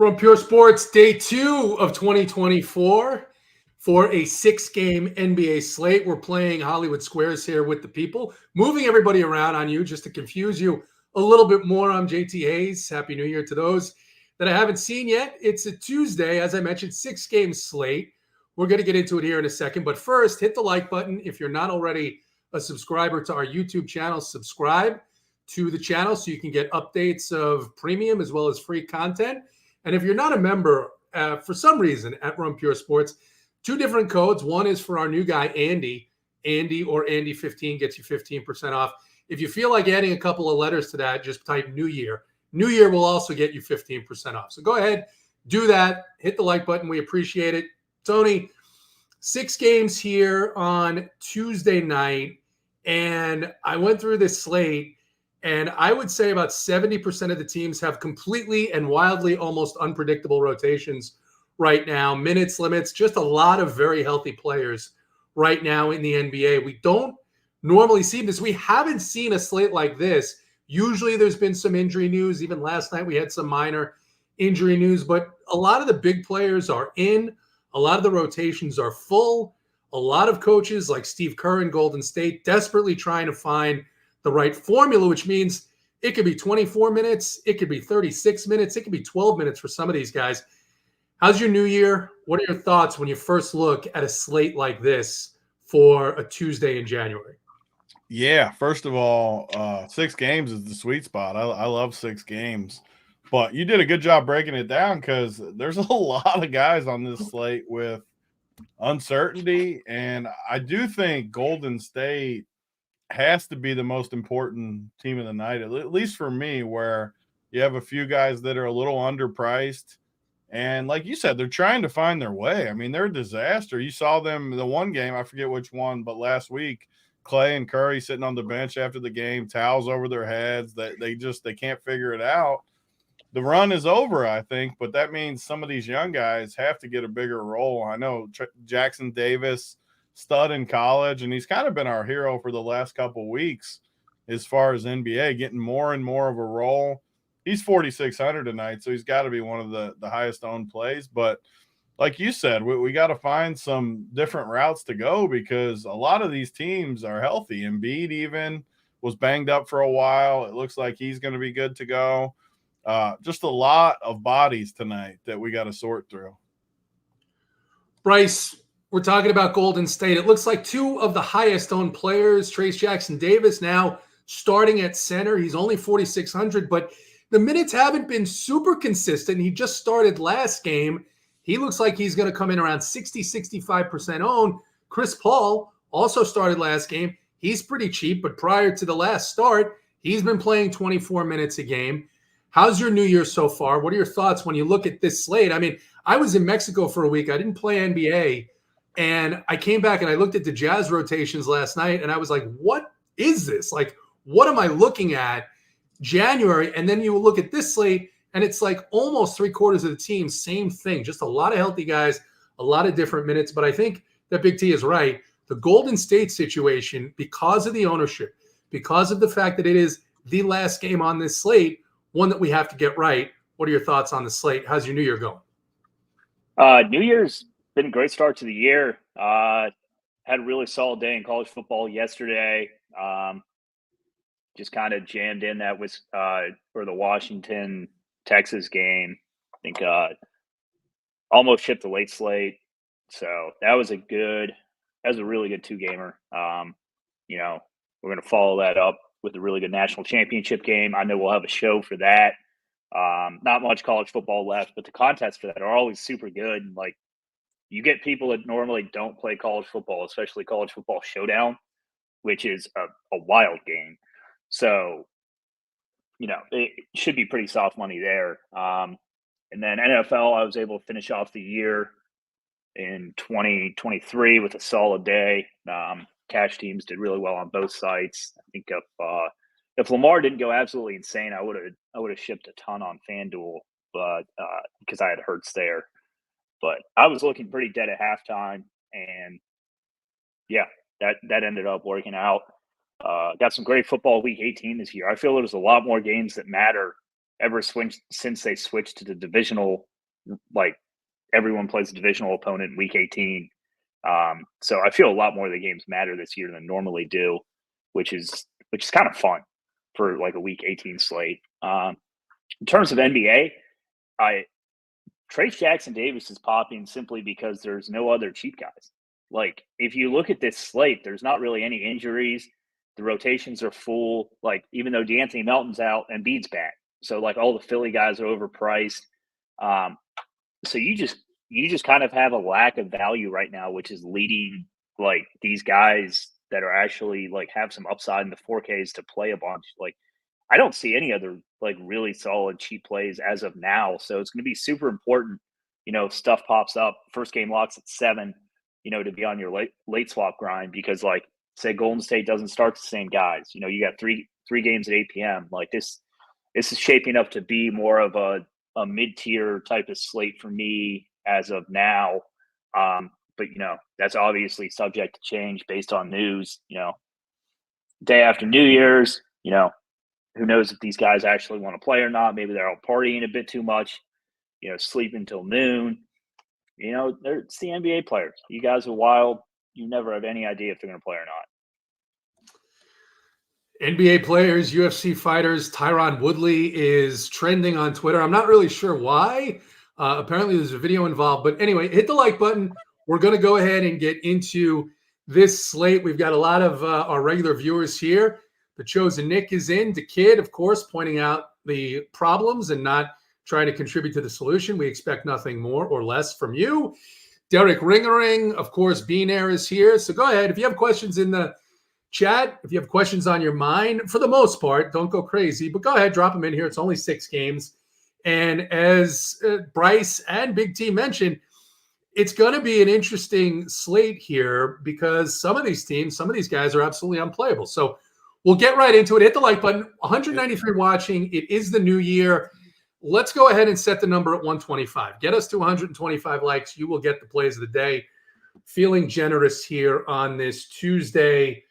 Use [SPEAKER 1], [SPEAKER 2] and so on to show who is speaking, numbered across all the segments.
[SPEAKER 1] From Pure Sports, day 2 of 2024 for a 6-game NBA slate. We're playing Hollywood Squares here with the people, moving everybody around on you just to confuse you a little bit more. I'm JT Hayes. Happy New Year to those that I haven't seen yet. It's a Tuesday, as I mentioned, 6-game slate. We're going to get into it here in a second, but first, hit the like button. If you're not already a subscriber to our YouTube channel, subscribe to the channel so you can get updates of premium as well as free content. And if you're not a member, for some reason, at Run Pure Sports, 2 different codes. One is for our new guy, Andy. Andy or Andy15 gets you 15% off. If you feel like adding a couple of letters to that, just type New Year. New Year will also get you 15% off. So go ahead, do that. Hit the like button. We appreciate it. Tony, 6 games here on Tuesday night, and I went through this slate. And I would say about 70% of the teams have completely and wildly almost unpredictable rotations right now. Minutes, limits, just a lot of very healthy players right now in the NBA. We don't normally see this. We haven't seen a slate like this. Usually there's been some injury news. Even last night we had some minor injury news. But a lot of the big players are in. A lot of the rotations are full. A lot of coaches like Steve Kerr in Golden State desperately trying to find the right formula, which means it could be 24 minutes, it could be 36 minutes, it could be 12 minutes for some of these guys. How's your new year? What are your thoughts when you first look at a slate like this for a Tuesday in January?
[SPEAKER 2] Yeah, first of all, 6 games is the sweet spot. I love 6 games. But you did a good job breaking it down because there's a lot of guys on this slate with uncertainty. And I do think Golden State has to be the most important team of the night, at least for me, where you have a few guys that are a little underpriced. And like you said, they're trying to find their way. I mean, they're a disaster. You saw them the one game, I forget which one, but last week, Clay and Curry sitting on the bench after the game, towels over their heads. They can't figure it out. The run is over, I think, but that means some of these young guys have to get a bigger role. I know Jackson Davis, stud in college, and he's kind of been our hero for the last couple weeks as far as NBA, getting more and more of a role. He's 4,600 tonight, so he's got to be one of the highest owned plays. But like you said, we got to find some different routes to go because a lot of these teams are healthy. Embiid even was banged up for a while. It looks like he's going to be good to go. Just a lot of bodies tonight that we got to sort through.
[SPEAKER 1] Bryce, we're talking about Golden State. It looks like 2 of the highest owned players, Trace Jackson Davis, now starting at center. He's only 4,600, but the minutes haven't been super consistent. He just started last game. He looks like he's going to come in around 65% owned. Chris Paul also started last game. He's pretty cheap, but prior to the last start, he's been playing 24 minutes a game. How's your new year so far? What are your thoughts when you look at this slate? I mean, I was in Mexico for a week. I didn't play NBA. And I came back and I looked at the Jazz rotations last night and I was like, what is this? Like, what am I looking at? January. And then you look at this slate and it's like almost 3/4 of the team, same thing. Just a lot of healthy guys, a lot of different minutes. But I think that Big T is right. The Golden State situation, because of the ownership, because of the fact that it is the last game on this slate, one that we have to get right. What are your thoughts on the slate? How's your new year going?
[SPEAKER 3] New Year's been a great start to the year. Had a really solid day in college football yesterday. Just kind of jammed in that was for the Washington Texas game. I think almost shipped the late slate. So that was a really good 2-gamer. We're going to follow that up with a really good national championship game. I know we'll have a show for that. Not much college football left, but the contests for that are always super good. And like, you get people that normally don't play college football, especially college football showdown, which is a wild game. So, it should be pretty soft money there. And then NFL, I was able to finish off the year in 2023 with a solid day. Cash teams did really well on both sites. I think if Lamar didn't go absolutely insane, I would have shipped a ton on FanDuel, but because I had Hurts there. But I was looking pretty dead at halftime, and yeah, that ended up working out. Got some great football week 18 this year. I feel there's a lot more games that matter since they switched to the divisional like everyone plays a divisional opponent in week 18. So I feel a lot more of the games matter this year than normally do, which is kind of fun for like a week 18 slate. In terms of NBA, Trace Jackson Davis is popping simply because there's no other cheap guys. Like, if you look at this slate, there's not really any injuries. The rotations are full. Like, even though DeAnthony Melton's out and Embiid's back, so like all the Philly guys are overpriced. So you just kind of have a lack of value right now, which is leading like these guys that are actually like have some upside in the 4Ks to play a bunch. Like, I don't see any other like really solid cheap plays as of now. So it's going to be super important, if stuff pops up, first game locks at 7, to be on your late swap grind, because like say Golden State doesn't start the same guys. You got three games at 8 p.m. Like this is shaping up to be more of a mid-tier type of slate for me as of now. But that's obviously subject to change based on news. Day after New Year's, who knows if these guys actually want to play or not? Maybe they're all partying a bit too much, sleeping until noon. It's the NBA players. You guys are wild. You never have any idea if they're going to play or not.
[SPEAKER 1] NBA players, UFC fighters, Tyron Woodley is trending on Twitter. I'm not really sure why. Apparently there's a video involved. But anyway, hit the like button. We're going to go ahead and get into this slate. We've got a lot of our regular viewers here. The Chosen Nick is in. The Kid, of course, pointing out the problems and not trying to contribute to the solution. We expect nothing more or less from you. Derek Ringering, of course, Bean Air is here. So go ahead. If you have questions in the chat, if you have questions on your mind, for the most part, don't go crazy, but go ahead, drop them in here. It's only 6 games. And as Bryce and Big T mentioned, it's going to be an interesting slate here because some of these teams, some of these guys are absolutely unplayable. So we'll get right into it. Hit the like button. 193 watching. It is the new year. Let's go ahead and set the number at 125. Get us to 125 likes. You will get the plays of the day. Feeling generous here on this Tuesday.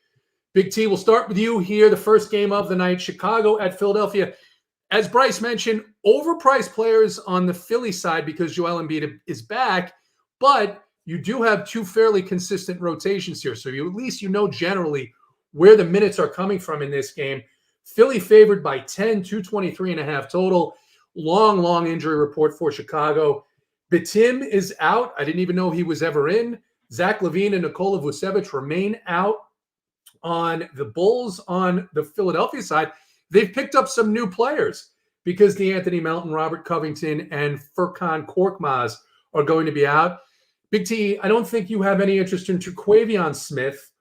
[SPEAKER 1] Big T, we'll start with you here. The first game of the night, Chicago at Philadelphia. As Bryce mentioned, overpriced players on the Philly side because Joel Embiid is back, but you do have 2 fairly consistent rotations here. So at least generally where the minutes are coming from in this game. Philly favored by 10, 223.5 total. Long injury report for Chicago. Batum is out. I didn't even know he was ever in. Zach LaVine and Nikola Vucevic remain out. On the Bulls, on the Philadelphia side, they've picked up some new players because DeAnthony Melton, Robert Covington, and Furkan Korkmaz are going to be out. Big T, I don't think you have any interest in Quavion Smith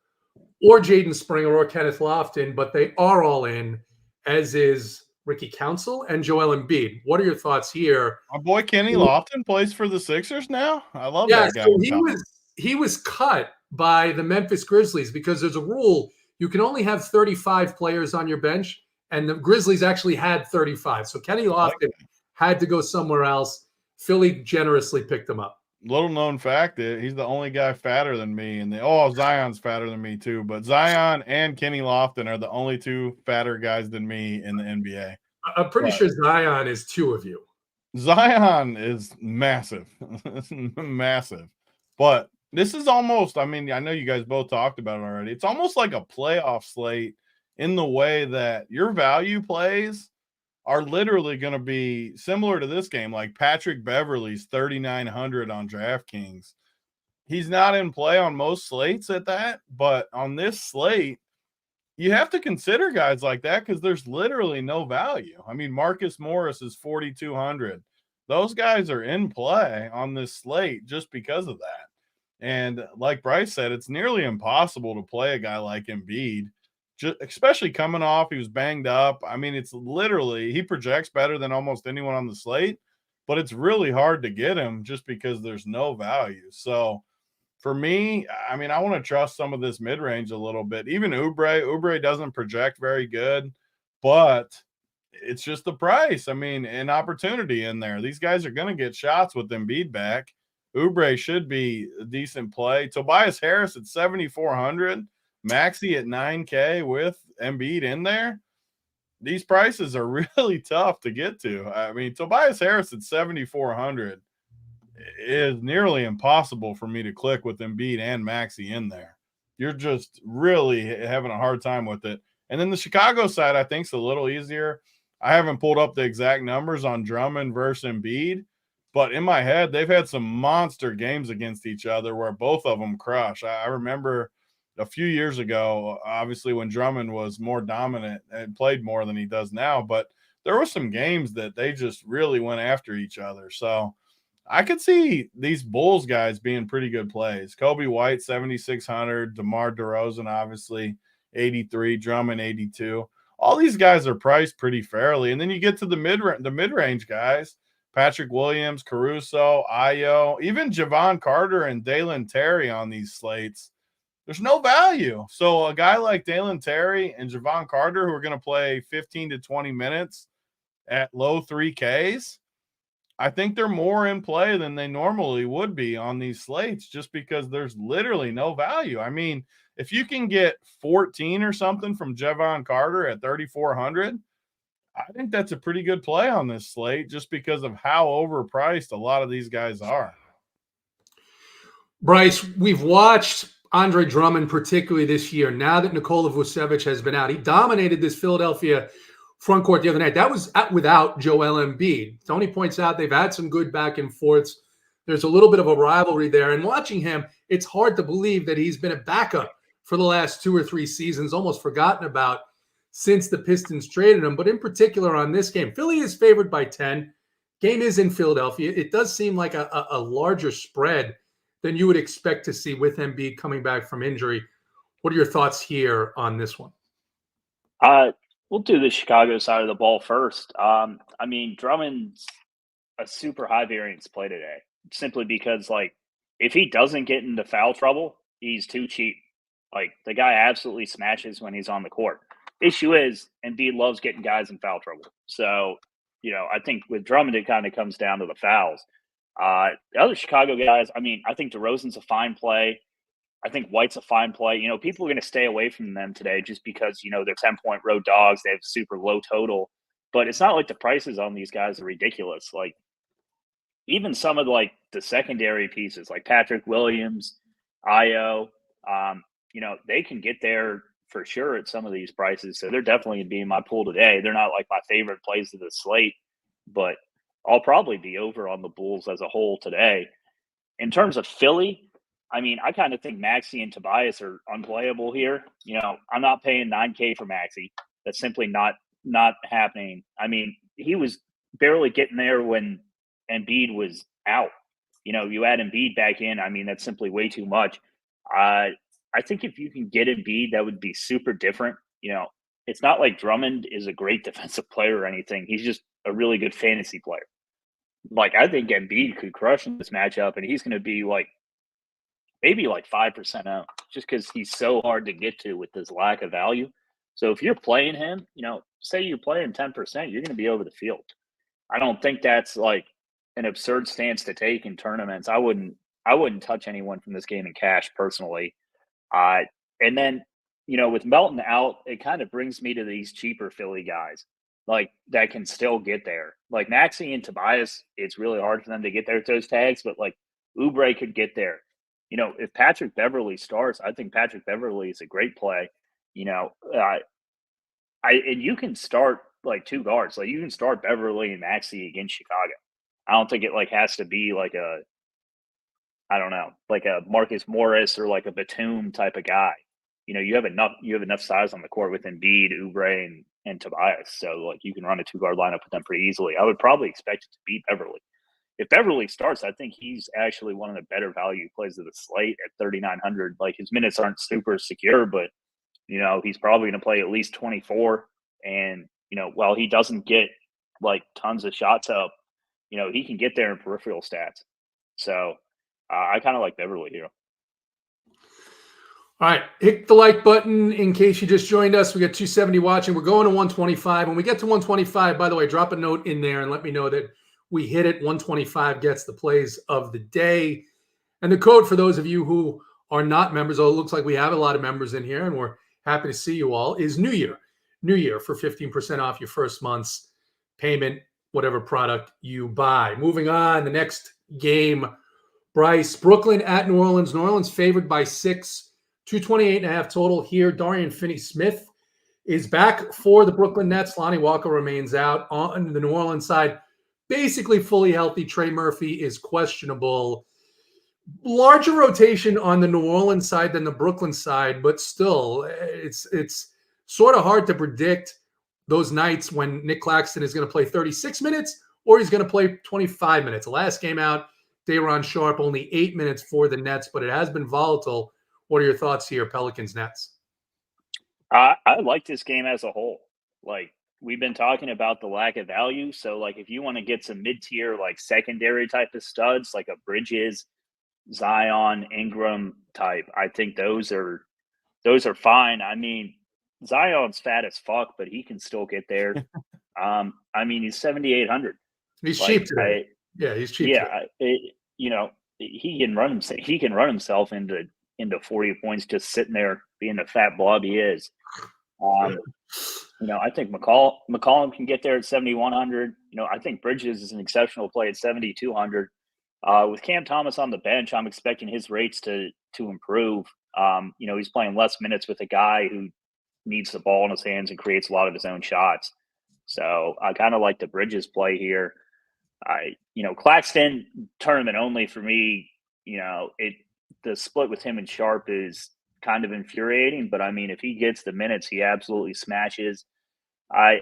[SPEAKER 1] or Jaden Springer or Kenneth Lofton, but they are all in, as is Ricky Council and Joel Embiid. What are your thoughts here?
[SPEAKER 2] Our boy Kenny Lofton plays for the Sixers now. I love that guy.
[SPEAKER 1] So he was cut by the Memphis Grizzlies because there's a rule you can only have 35 players on your bench, and the Grizzlies actually had 35. So Kenny Lofton had to go somewhere else. Philly generously picked him up.
[SPEAKER 2] Little known fact, he's the only guy fatter than me. And Zion's fatter than me too. But Zion and Kenny Lofton are the only 2 fatter guys than me in the NBA.
[SPEAKER 1] I'm pretty sure Zion is 2 of you.
[SPEAKER 2] Zion is massive. Massive. But this is almost, I know you guys both talked about it already. It's almost like a playoff slate in the way that your value plays are literally going to be similar to this game. Like Patrick Beverley's 3,900 on DraftKings. He's not in play on most slates at that, but on this slate, you have to consider guys like that because there's literally no value. Marcus Morris is 4,200. Those guys are in play on this slate just because of that. And like Bryce said, it's nearly impossible to play a guy like Embiid, especially coming off. He was banged up. It's literally, he projects better than almost anyone on the slate, but it's really hard to get him just because there's no value. So for me, I want to trust some of this mid-range a little bit. Even Oubre doesn't project very good, but it's just the price. An opportunity in there. These guys are going to get shots with Embiid back. Oubre should be a decent play. Tobias Harris at 7,400, Maxey at 9K with Embiid in there. These prices are really tough to get to. Tobias Harris at 7,400 is nearly impossible for me to click with Embiid and Maxey in there. You're just really having a hard time with it. And then the Chicago side, I think, is a little easier. I haven't pulled up the exact numbers on Drummond versus Embiid, but in my head, they've had some monster games against each other where both of them crush. I remember a few years ago, obviously, when Drummond was more dominant and played more than he does now, but there were some games that they just really went after each other. So I could see these Bulls guys being pretty good plays. Kobe White, 7,600. DeMar DeRozan, obviously, 83. Drummond, 82. All these guys are priced pretty fairly. And then you get to the mid-range guys, Patrick Williams, Caruso, Ayo, even Javon Carter and Dalen Terry on these slates. There's no value. So a guy like Dalen Terry and Javon Carter, who are going to play 15 to 20 minutes at low 3Ks, I think they're more in play than they normally would be on these slates just because there's literally no value. I mean, if you can get 14 or something from Javon Carter at 3,400, I think that's a pretty good play on this slate just because of how overpriced a lot of these guys are.
[SPEAKER 1] Bryce, we've watched Andre Drummond particularly this year. Now that Nikola Vucevic has been out, he dominated this Philadelphia front court the other night. That was without Joel Embiid. Tony points out they've had some good back and forths. There's a little bit of a rivalry there. And watching him, it's hard to believe that he's been a backup for the last 2 or 3 seasons, almost forgotten about since the Pistons traded him. But in particular on this game, Philly is favored by 10. Game is in Philadelphia. It does seem like a larger spread than you would expect to see with Embiid coming back from injury. What are your thoughts here on this one?
[SPEAKER 3] We'll do the Chicago side of the ball first. I mean, Drummond's a super high variance play today, simply because, like, if he doesn't get into foul trouble, he's too cheap. Like, the guy absolutely smashes when he's on the court. Issue is, Embiid loves getting guys in foul trouble. So, I think with Drummond, it kind of comes down to the fouls. The other Chicago guys, I mean, I think DeRozan's a fine play. I think White's a fine play. People are going to stay away from them today just because, they're 10-point road dogs. They have super low total. But it's not like the prices on these guys are ridiculous. Like, even some of, the secondary pieces, like Patrick Williams, Ayo, they can get there for sure at some of these prices. So they're definitely going to be in my pool today. They're not, my favorite plays of the slate, but I'll probably be over on the Bulls as a whole today. In terms of Philly, I mean, I kind of think Maxey and Tobias are unplayable here. I'm not paying $9K for Maxey. That's simply not happening. I mean, he was barely getting there when Embiid was out. You add Embiid back in, I mean, that's simply way too much. I think if you can get Embiid, that would be super different. It's not like Drummond is a great defensive player or anything. He's just a really good fantasy player. I think Embiid could crush in this matchup, and he's going to be maybe 5% out just because he's so hard to get to with this lack of value. So if you're playing him, say you're playing 10%, you're going to be over the field. I don't think that's an absurd stance to take in tournaments. I wouldn't touch anyone from this game in cash personally. And then, with Melton out, it kind of brings me to these cheaper Philly guys that can still get there. Like Maxey and Tobias, it's really hard for them to get there with those tags, but Oubre could get there. If Patrick Beverley starts, I think Patrick Beverley is a great play. And you can start 2 guards. You can start Beverley and Maxey against Chicago. I don't think it has to be a Marcus Morris or a Batum type of guy. You have enough size on the court with Embiid, Oubre, and Tobias. So you can run a 2-guard lineup with them pretty easily. I would probably expect it to beat Beverley. If Beverley starts, I think he's actually one of the better value plays of the slate at 3,900. His minutes aren't super secure, but he's probably going to play at least 24. And while he doesn't get tons of shots up, he can get there in peripheral stats. So I kind of like Beverley here.
[SPEAKER 1] All right, hit the like button in case you just joined us. We got 270 watching. We're going to 125. When we get to 125, by the way, drop a note in there and let me know that we hit it. 125 gets the plays of the day. And the code for those of you who are not members, although it looks like we have a lot of members in here and we're happy to see you all, is New Year. New Year for 15% off your first month's payment, whatever product you buy. Moving on, the next game. Bryce, Brooklyn at New Orleans. New Orleans favored by 6, 228.5 total here. Dorian Finney-Smith is back for the Brooklyn Nets. Lonnie Walker remains out. On the New Orleans side, basically fully healthy. Trey Murphy is questionable. Larger rotation on the New Orleans side than the Brooklyn side, but still, it's sort of hard to predict those nights when Nick Claxton is going to play 36 minutes or he's going to play 25 minutes. The last game out, Day'Ron Sharpe, only 8 minutes for the Nets, but it has been volatile. What are your thoughts here, Pelicans-Nets?
[SPEAKER 3] I like this game as a whole. Like, we've been talking about the lack of value. So, like, if you want to get some mid-tier, like, secondary type of studs, like a Bridges, Zion, Ingram type, I think those are fine. I mean, Zion's fat as fuck, but he can still get there. I mean, he's 7,800.
[SPEAKER 1] He's cheap today. He's cheap.
[SPEAKER 3] Yeah, he can run himself. He can run himself into 40 points just sitting there being the fat blob he is. I think McCollum can get there at 7,100. I think Bridges is an exceptional play at 7,200. With Cam Thomas on the bench, I'm expecting his rates to improve. He's playing less minutes with a guy who needs the ball in his hands and creates a lot of his own shots. So I kind of like the Bridges play here. Claxton tournament only for me. The split with him and Sharpe is kind of infuriating, but I mean, if he gets the minutes, he absolutely smashes. I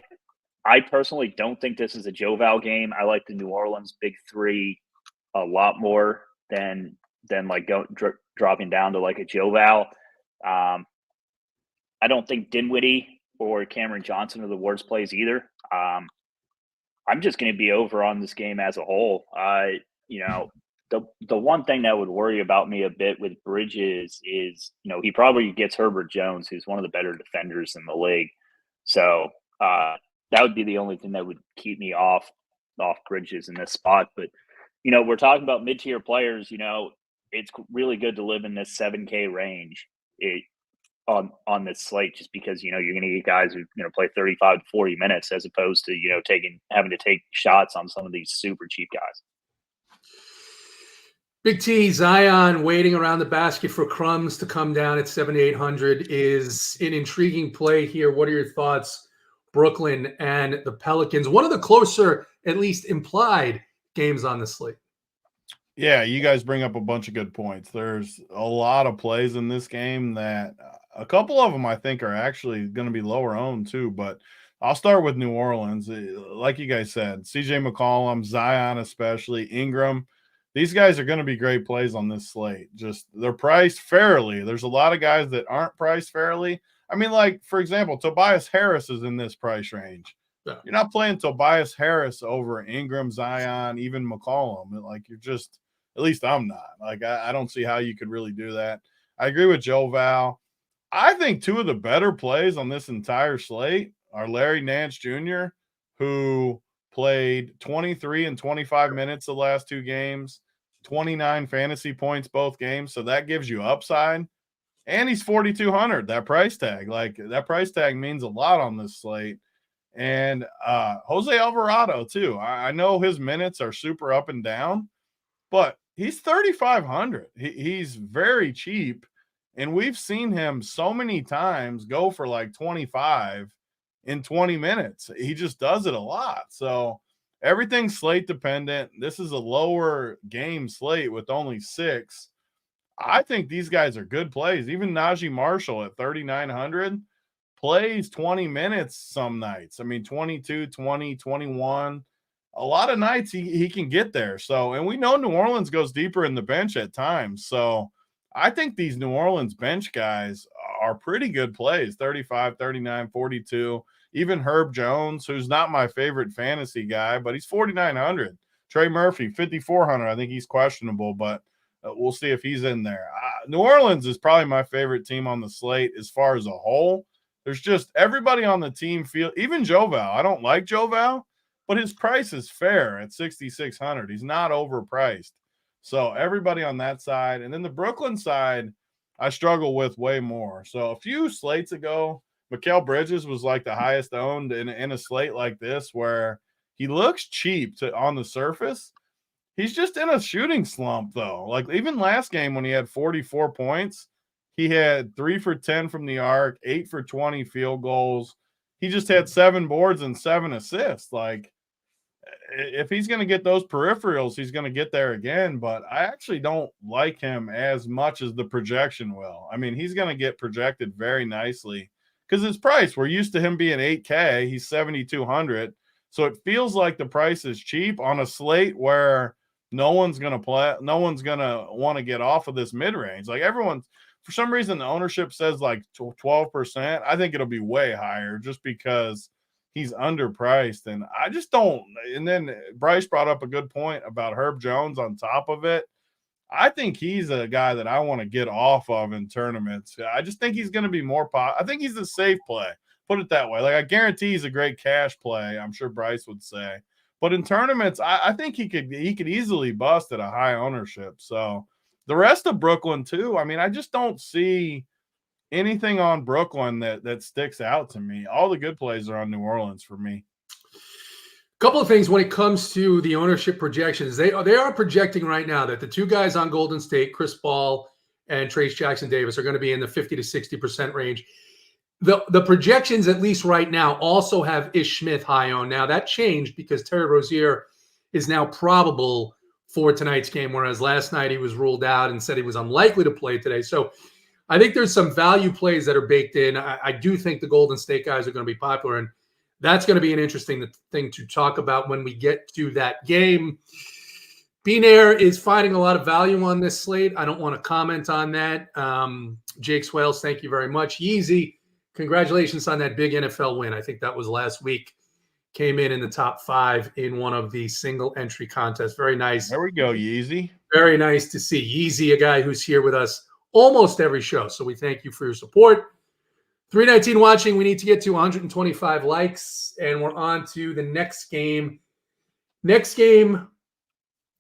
[SPEAKER 3] personally don't think this is a Joval game. I like the New Orleans big three a lot more than like dropping down to like a Joval. I don't think Dinwiddie or Cameron Johnson are the worst plays either. I'm just going to be over on this game as a whole. The one thing that would worry about me a bit with Bridges is, he probably gets Herbert Jones, who's one of the better defenders in the league. So that would be the only thing that would keep me off Bridges in this spot. But, we're talking about mid-tier players. It's really good to live in this 7K range on this slate, just because, you're going to get guys who are going to play 35 to 40 minutes as opposed to, having to take shots on some of these super cheap guys.
[SPEAKER 1] Big T, Zion waiting around the basket for crumbs to come down at 7,800 is an intriguing play here. What are your thoughts, Brooklyn and the Pelicans? One of the closer, at least implied, games on the slate.
[SPEAKER 2] Yeah, you guys bring up a bunch of good points. There's a lot of plays in this game that a couple of them I think are actually going to be lower owned too, but I'll start with New Orleans. Like you guys said, CJ McCollum, Zion especially, Ingram. These guys are going to be great plays on this slate. Just they're priced fairly. There's a lot of guys that aren't priced fairly. I mean, like, for example, Tobias Harris is in this price range. Yeah. You're not playing Tobias Harris over Ingram, Zion, even McCollum. Like, you're just – at least I'm not. Like, I don't see how you could really do that. I agree with Joe Val. I think two of the better plays on this entire slate are Larry Nance Jr., who played 23 and 25 minutes the last two games, 29 fantasy points both games. So that gives you upside. And he's 4,200, that price tag. Like, that price tag means a lot on this slate. And Jose Alvarado, too. I know his minutes are super up and down, but he's 3,500. He's very cheap. And we've seen him so many times go for like 25 in 20 minutes. He just does it a lot. So everything's slate dependent. This is a lower game slate with only 6. I think these guys are good plays. Even Najee Marshall at 3,900 plays 20 minutes some nights. I mean, 22, 20, 21. A lot of nights he can get there. So, and we know New Orleans goes deeper in the bench at times. So I think these New Orleans bench guys are pretty good plays, 35, 39, 42. Even Herb Jones, who's not my favorite fantasy guy, but he's 4,900. Trey Murphy, 5,400. I think he's questionable, but we'll see if he's in there. New Orleans is probably my favorite team on the slate as far as a whole. There's just everybody on the team even Joval. I don't like Joval, but his price is fair at 6,600. He's not overpriced. So everybody on that side. And then the Brooklyn side, I struggle with way more. So a few slates ago, Mikal Bridges was like the highest owned in a slate like this, where he looks cheap on the surface. He's just in a shooting slump, though. Like, even last game when he had 44 points, he had 3 for 10 from the arc, 8 for 20 field goals. He just had 7 boards and 7 assists. Like, if he's going to get those peripherals, he's going to get there again. But I actually don't like him as much as the projection will. I mean, he's going to get projected very nicely because his price, we're used to him being 8K. He's 7,200. So it feels like the price is cheap on a slate where no one's going to play. No one's going to want to get off of this mid-range. Like, everyone's, for some reason, the ownership says like 12%. I think it'll be way higher just because he's underpriced. And I just don't. And then Bryce brought up a good point about Herb Jones on top of it. I think he's a guy that I want to get off of in tournaments. I just think he's going to be more I think he's a safe play. Put it that way. Like, I guarantee he's a great cash play. I'm sure Bryce would say. But in tournaments, I think he could easily bust at a high ownership. So the rest of Brooklyn too. I mean, I just don't see anything on Brooklyn that sticks out to me. All the good plays are on New Orleans for me.
[SPEAKER 1] Couple of things when it comes to the ownership projections. They are projecting right now that the two guys on Golden State, Chris Paul and Trace Jackson Davis, are going to be in the 50 to 60% range. The projections, at least right now, also have Ish Smith high on. Now, that changed because Terry Rozier is now probable for tonight's game, whereas last night he was ruled out and said he was unlikely to play today. So I think there's some value plays that are baked in. I do think the Golden State guys are going to be popular, and that's going to be an interesting thing to talk about when we get to that game. Beanair is finding a lot of value on this slate. I don't want to comment on that. Jake Swales, thank you very much. Yeezy, congratulations on that big NFL win. I think that was last week. Came in the top 5 in one of the single entry contests. Very nice.
[SPEAKER 2] There we go, Yeezy.
[SPEAKER 1] Very nice to see Yeezy, a guy who's here with us almost every show. So we thank you for your support. 319 watching. We need to get to 125 likes, and we're on to the next game. Next game,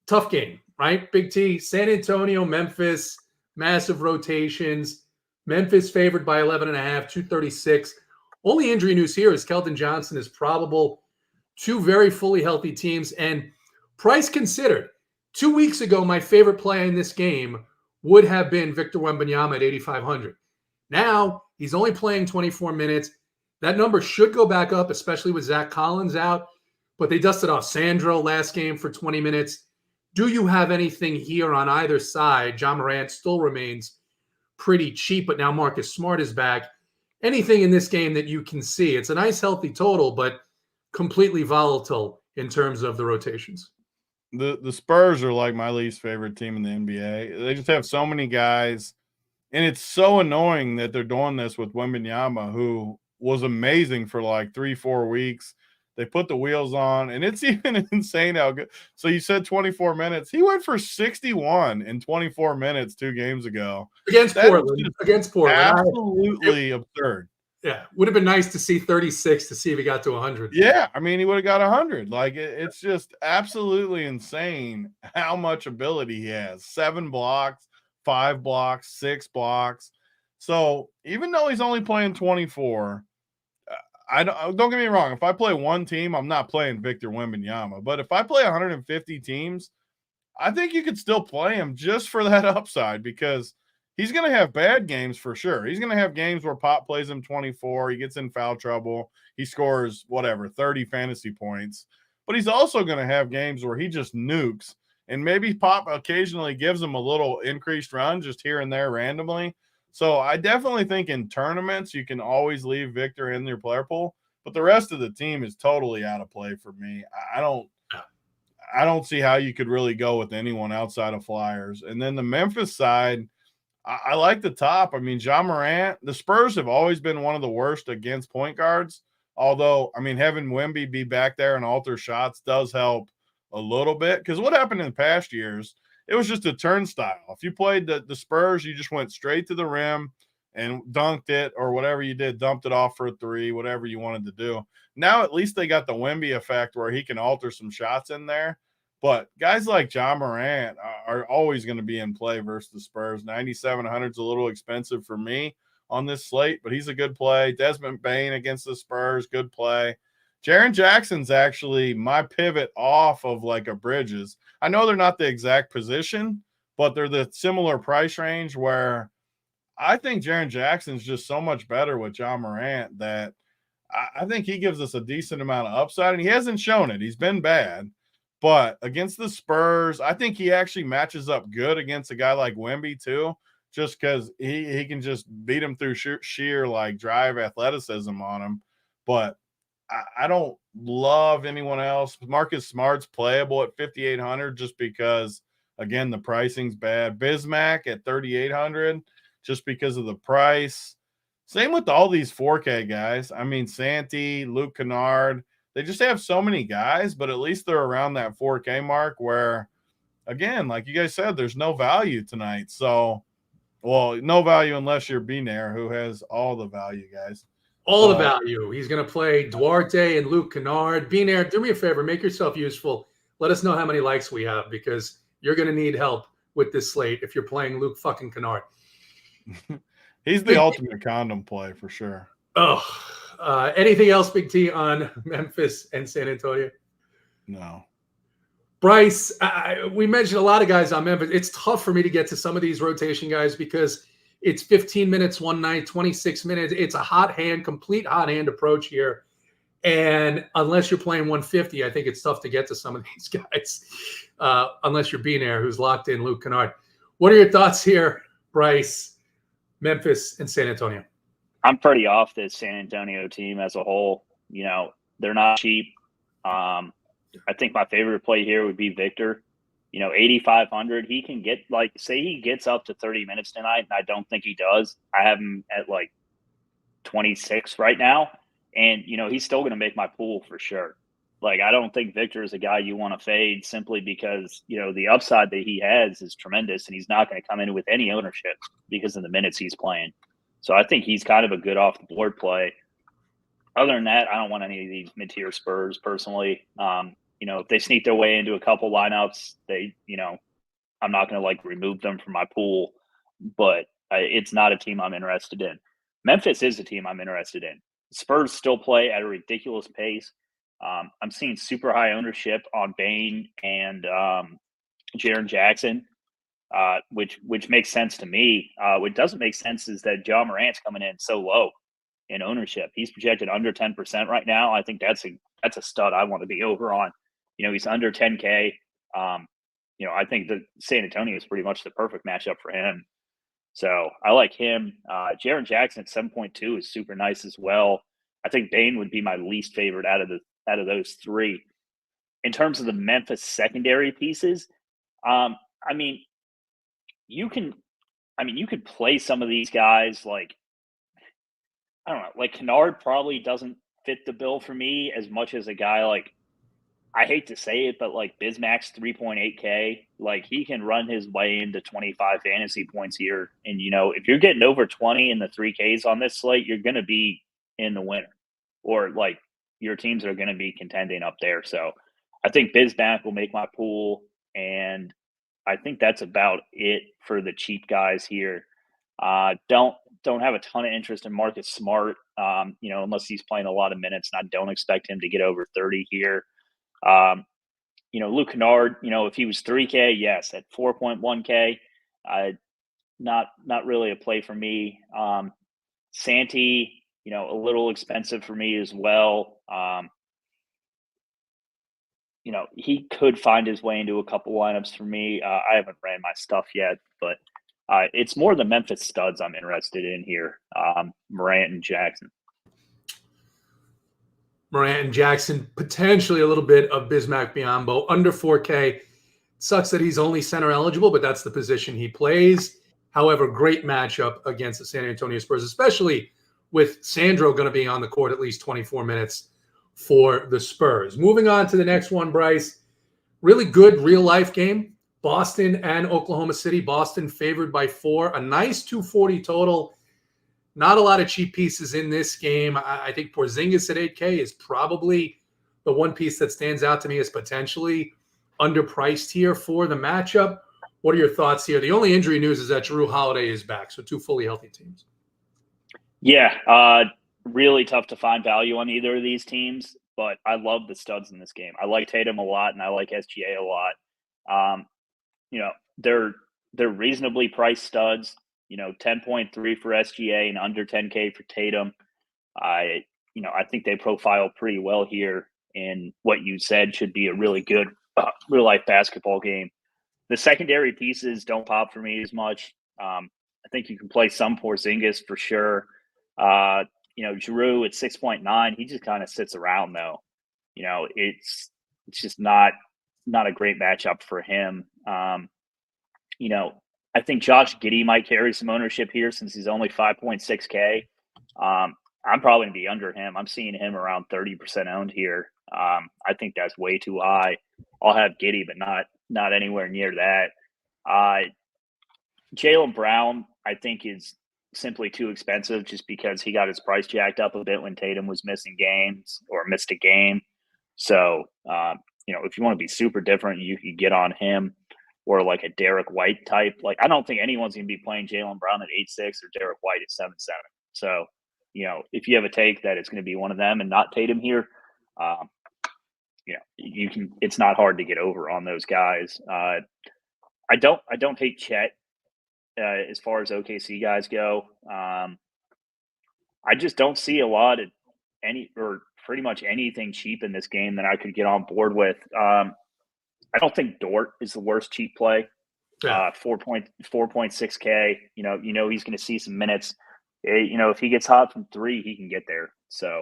[SPEAKER 1] tough game, right? Big T, San Antonio, Memphis, massive rotations. Memphis favored by 11.5, 236. Only injury news here is Keldon Johnson is probable. Two very fully healthy teams, and price considered. 2 weeks ago, my favorite play in this game would have been Victor Wembanyama at 8,500. Now, he's only playing 24 minutes. That number should go back up, especially with Zach Collins out. But they dusted off Sandro last game for 20 minutes. Do you have anything here on either side? John Morant still remains pretty cheap, but now Marcus Smart is back. Anything in this game that you can see? It's a nice, healthy total, but completely volatile in terms of the rotations.
[SPEAKER 2] The Spurs are like my least favorite team in the NBA. They just have so many guys. And it's so annoying that they're doing this with Wembanyama, who was amazing for like 3-4 weeks. They put the wheels on, and it's even insane how good. So you said 24 minutes. He went for 61 in 24 minutes 2 games ago.
[SPEAKER 1] Against Portland.
[SPEAKER 2] Absolutely absurd.
[SPEAKER 1] Yeah. Would have been nice to see 36 to see if he got to 100.
[SPEAKER 2] Yeah. I mean, he would have got 100. Like, it's just absolutely insane how much ability he has. 7 blocks. 5 blocks, 6 blocks. So even though he's only playing 24, don't get me wrong. If I play one team, I'm not playing Victor Wembanyama. But if I play 150 teams, I think you could still play him just for that upside because he's going to have bad games for sure. He's going to have games where Pop plays him 24. He gets in foul trouble. He scores, 30 fantasy points. But he's also going to have games where he just nukes. And maybe Pop occasionally gives him a little increased run just here and there randomly. So I definitely think in tournaments, you can always leave Victor in your player pool. But the rest of the team is totally out of play for me. I don't see how you could really go with anyone outside of Flyers. And then the Memphis side, I like the top. I mean, John Morant, the Spurs have always been one of the worst against point guards. Although, I mean, having Wemby be back there and alter shots does help a little bit, because what happened in past years, it was just a turnstile. If you played the Spurs, you just went straight to the rim and dunked it or whatever you did, dumped it off for a 3, whatever you wanted to do. Now at least they got the Wemby effect where he can alter some shots in there. But guys like John Morant are always going to be in play versus the Spurs. 9,700 is a little expensive for me on this slate, but he's a good play. Desmond Bane against the Spurs, good play. Jaren Jackson's actually my pivot off of like a Bridges. I know they're not the exact position, but they're the similar price range where I think Jaren Jackson's just so much better with John Morant that I think he gives us a decent amount of upside, and he hasn't shown it. He's been bad, but against the Spurs, I think he actually matches up good against a guy like Wemby too, just because he can just beat him through sheer like drive athleticism on him. But I don't love anyone else. Marcus Smart's playable at 5,800 just because, again, the pricing's bad. Bismack at 3,800 just because of the price. Same with all these 4K guys. I mean, Santee, Luke Kennard, they just have so many guys, but at least they're around that 4K mark where, again, like you guys said, there's no value tonight. So, well, no value unless you're Binair, who has all the value, guys.
[SPEAKER 1] All the value. He's going to play Duarte and Luke Kennard. Binair, do me a favor. Make yourself useful. Let us know how many likes we have because you're going to need help with this slate if you're playing Luke fucking Kennard.
[SPEAKER 2] He's the ultimate condom play for sure.
[SPEAKER 1] Oh, anything else, Big T, on Memphis and San Antonio?
[SPEAKER 2] No.
[SPEAKER 1] Bryce, we mentioned a lot of guys on Memphis. It's tough for me to get to some of these rotation guys because it's 15 minutes one night, 26 minutes. It's a complete hot hand approach here. And unless you're playing 150, I think it's tough to get to some of these guys, unless you're Binair, who's locked in Luke Kennard. What are your thoughts here, Bryce, Memphis, and San Antonio?
[SPEAKER 3] I'm pretty off this San Antonio team as a whole. You know, they're not cheap. I think my favorite play here would be Victor. 8,500. He can get say he gets up to 30 minutes tonight, and I don't think he does. I have him at 26 right now, and he's still going to make my pool for sure. I don't think Victor is a guy you want to fade simply because the upside that he has is tremendous, and he's not going to come in with any ownership because of the minutes he's playing. So I think he's kind of a good off the board play. Other than that, I don't want any of these mid-tier Spurs personally. If they sneak their way into a couple lineups, I'm not going to remove them from my pool, but it's not a team I'm interested in. Memphis is a team I'm interested in. Spurs still play at a ridiculous pace. I'm seeing super high ownership on Bane and Jaren Jackson, which makes sense to me. What doesn't make sense is that John Morant's coming in so low in ownership. He's projected under 10% right now. I think that's a stud I want to be over on. He's under 10K. I think that San Antonio is pretty much the perfect matchup for him. So I like him. Jaren Jackson at 7.2 is super nice as well. I think Bane would be my least favorite out of those three. In terms of the Memphis secondary pieces, you could play some of these guys I don't know, Kennard probably doesn't fit the bill for me as much as a guy I hate to say it, but Bismack's 3.8K, he can run his way into 25 fantasy points here. And, if you're getting over 20 in the 3Ks on this slate, you're going to be in the winner or your teams are going to be contending up there. So I think Bismack will make my pool. And I think that's about it for the cheap guys here. Don't have a ton of interest in Marcus Smart, unless he's playing a lot of minutes, and I don't expect him to get over 30 here. Luke Kennard, if he was 3K, yes, at 4.1K, not really a play for me. Santee, a little expensive for me as well. He could find his way into a couple lineups for me. I haven't ran my stuff yet, but it's more the Memphis studs I'm interested in here. Morant and Jackson.
[SPEAKER 1] Morant and Jackson, potentially a little bit of Bismack Biyombo, under 4K. Sucks that he's only center eligible, but that's the position he plays. However, great matchup against the San Antonio Spurs, especially with Sandro going to be on the court at least 24 minutes for the Spurs. Moving on to the next one, Bryce. Really good real-life game. Boston and Oklahoma City. Boston favored by 4. A nice 240 total. Not a lot of cheap pieces in this game. I think Porzingis at 8K is probably the one piece that stands out to me as potentially underpriced here for the matchup. What are your thoughts here? The only injury news is that Jrue Holiday is back, so 2 fully healthy teams.
[SPEAKER 3] Yeah, really tough to find value on either of these teams. but I love the studs in this game. I like Tatum a lot, and I like SGA a lot. They're reasonably priced studs. 10.3 for SGA and under 10K for Tatum. I think they profile pretty well here in what you said should be a really good real life basketball game. The secondary pieces don't pop for me as much. I think you can play some Porzingis for sure. Drew at 6.9, he just kind of sits around though. It's just not a great matchup for him. I think Josh Giddey might carry some ownership here since he's only 5.6K. I'm probably going to be under him. I'm seeing him around 30% owned here. I think that's way too high. I'll have Giddey, but not anywhere near that. Jaylen Brown, I think, is simply too expensive just because he got his price jacked up a bit when Tatum was missing games or missed a game. So, if you want to be super different, you could get on him or like a Derek White type. Like, I don't think anyone's going to be playing Jaylen Brown at 8.6 or Derek White at 7.7. So, if you have a take that it's going to be one of them and not Tatum here, you can. It's not hard to get over on those guys. I don't hate Chet as far as OKC guys go. I just don't see a lot of pretty much anything cheap in this game that I could get on board with. I don't think Dort is the worst cheap play. 4.6K. He's going to see some minutes. If he gets hot from three, he can get there. So,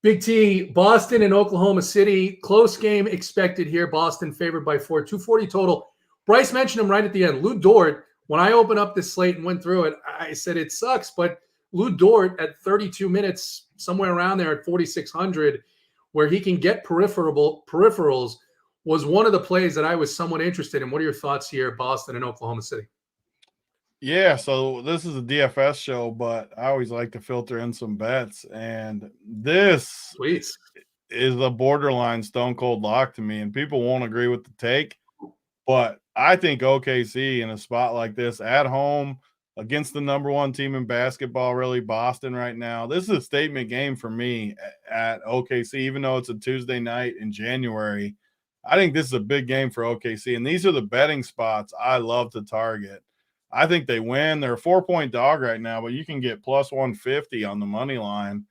[SPEAKER 1] Big T, Boston and Oklahoma City, close game expected here. Boston favored by 4, 240 total. Bryce mentioned him right at the end. Lou Dort. When I opened up this slate and went through it, I said it sucks, but Lou Dort at 32 minutes, somewhere around there at 4,600, where he can get peripherals, was one of the plays that I was somewhat interested in. What are your thoughts here, Boston and Oklahoma City?
[SPEAKER 2] Yeah, so this is a DFS show, but I always like to filter in some bets, and this is a borderline stone cold lock to me, and people won't agree with the take, but I think OKC in a spot like this at home against the number one team in basketball, really Boston right now, this is a statement game for me at OKC, even though it's a Tuesday night in January. I think this is a big game for OKC, and these are the betting spots I love to target. I think they win. They're a 4-point dog right now, but you can get plus 150 on the money line.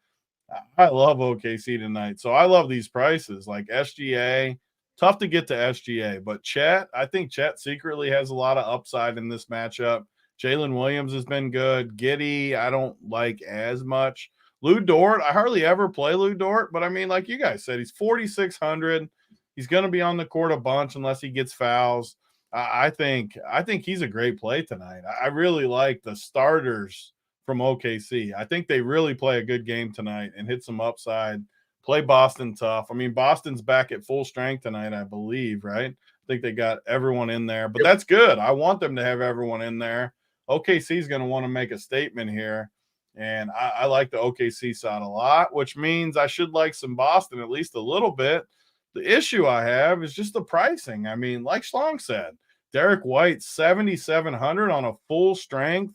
[SPEAKER 2] I love OKC tonight. So I love these prices like SGA. Tough to get to SGA, but Chet, I think Chet secretly has a lot of upside in this matchup. Jalen Williams has been good. Giddey, I don't like as much. Lou Dort, I hardly ever play Lou Dort, but I mean, like you guys said, he's 4,600. He's going to be on the court a bunch unless he gets fouls. I think he's a great play tonight. I really like the starters from OKC. I think they really play a good game tonight and hit some upside. Play Boston tough. I mean, Boston's back at full strength tonight, I believe, right? I think they got everyone in there, but that's good. I want them to have everyone in there. OKC is going to want to make a statement here, and I like the OKC side a lot, which means I should like some Boston at least a little bit. The issue I have is just the pricing. I mean, like Schlong said, Derek White, 7,700 on a full strength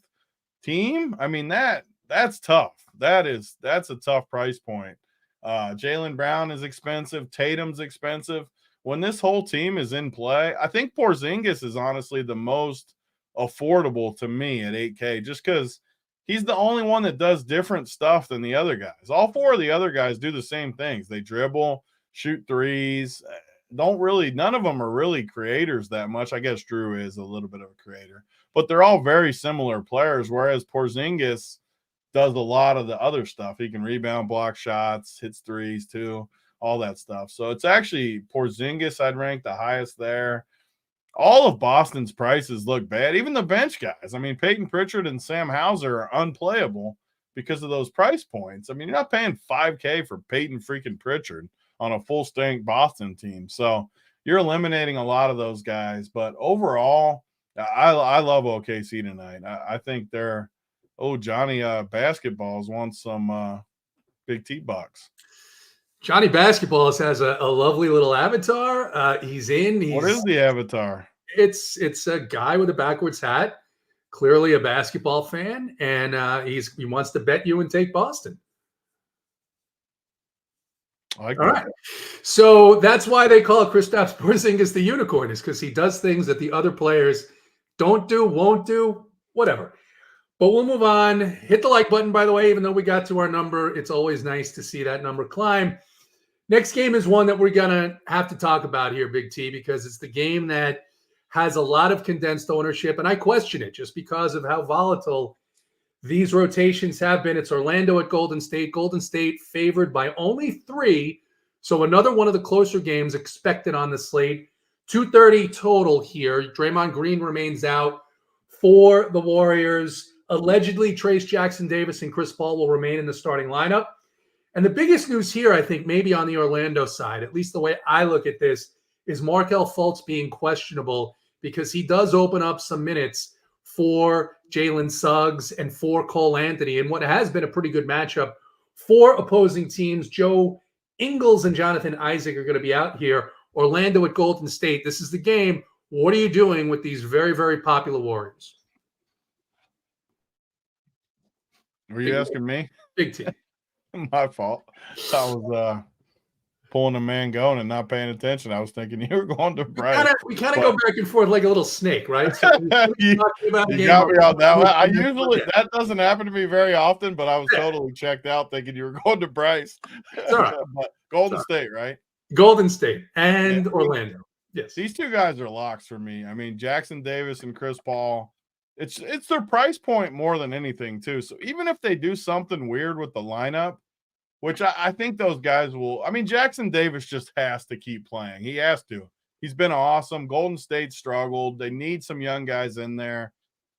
[SPEAKER 2] team. I mean, that's tough. That's a tough price point. Jaylen Brown is expensive. Tatum's expensive. When this whole team is in play, I think Porzingis is honestly the most affordable to me at 8K, just because he's the only one that does different stuff than the other guys. All four of the other guys do the same things. They dribble, shoot threes. None of them are really creators that much. I guess Drew is a little bit of a creator, but they're all very similar players. Whereas Porzingis does a lot of the other stuff. He can rebound, block shots, hits threes too, all that stuff. So it's actually Porzingis I'd rank the highest there. All of Boston's prices look bad. Even the bench guys. I mean, Peyton Pritchard and Sam Hauser are unplayable because of those price points. I mean, you're not paying $5K for Peyton freaking Pritchard on a full strength Boston team. So you're eliminating a lot of those guys. But overall, I love OKC tonight. I think they're Johnny Basketballs wants some Big T bucks.
[SPEAKER 1] Johnny Basketballs has a lovely little avatar. What
[SPEAKER 2] is the avatar?
[SPEAKER 1] It's a guy with a backwards hat, clearly a basketball fan, and he wants to bet you and take Boston.
[SPEAKER 2] I like
[SPEAKER 1] All
[SPEAKER 2] that.
[SPEAKER 1] right. So that's why they call Kristaps Porzingis the unicorn, is because he does things that the other players don't do, won't do, whatever. But we'll move on. Hit the like button, by the way, even though we got to our number. It's always nice to see that number climb. Next game is one that we're going to have to talk about here, Big T, because it's the game that has a lot of condensed ownership, and I question it just because of how volatile these rotations have been. It's Orlando at Golden State. Golden State favored by only 3, so another one of the closer games expected on the slate. 230 total here. Draymond Green remains out for the Warriors. Allegedly, Trace Jackson-Davis and Chris Paul will remain in the starting lineup. And the biggest news here, I think, maybe on the Orlando side, at least the way I look at this, is Markelle Fultz being questionable because he does open up some minutes for Jalen Suggs and for Cole Anthony in what has been a pretty good matchup for opposing teams. Joe Ingles and Jonathan Isaac are going to be out here. Orlando at Golden State. This is the game. What are you doing with these very, very popular Warriors?
[SPEAKER 2] Were you asking me?
[SPEAKER 1] Big T.
[SPEAKER 2] My fault. I was pulling a Mangone and not paying attention. I was thinking you were going to Bryce.
[SPEAKER 1] We kind of go back and forth like a little snake, right? So
[SPEAKER 2] you got me on that one. I usually that doesn't happen to me very often, but I was totally checked out thinking you were going to Bryce.
[SPEAKER 1] Right.
[SPEAKER 2] But Golden State, right?
[SPEAKER 1] Golden State and Orlando. Yes.
[SPEAKER 2] These two guys are locks for me. I mean, Jackson Davis and Chris Paul. It's their price point more than anything, too. So even if they do something weird with the lineup, which I think those guys will. I mean, Jackson Davis just has to keep playing. He has to. He's been awesome. Golden State struggled. They need some young guys in there.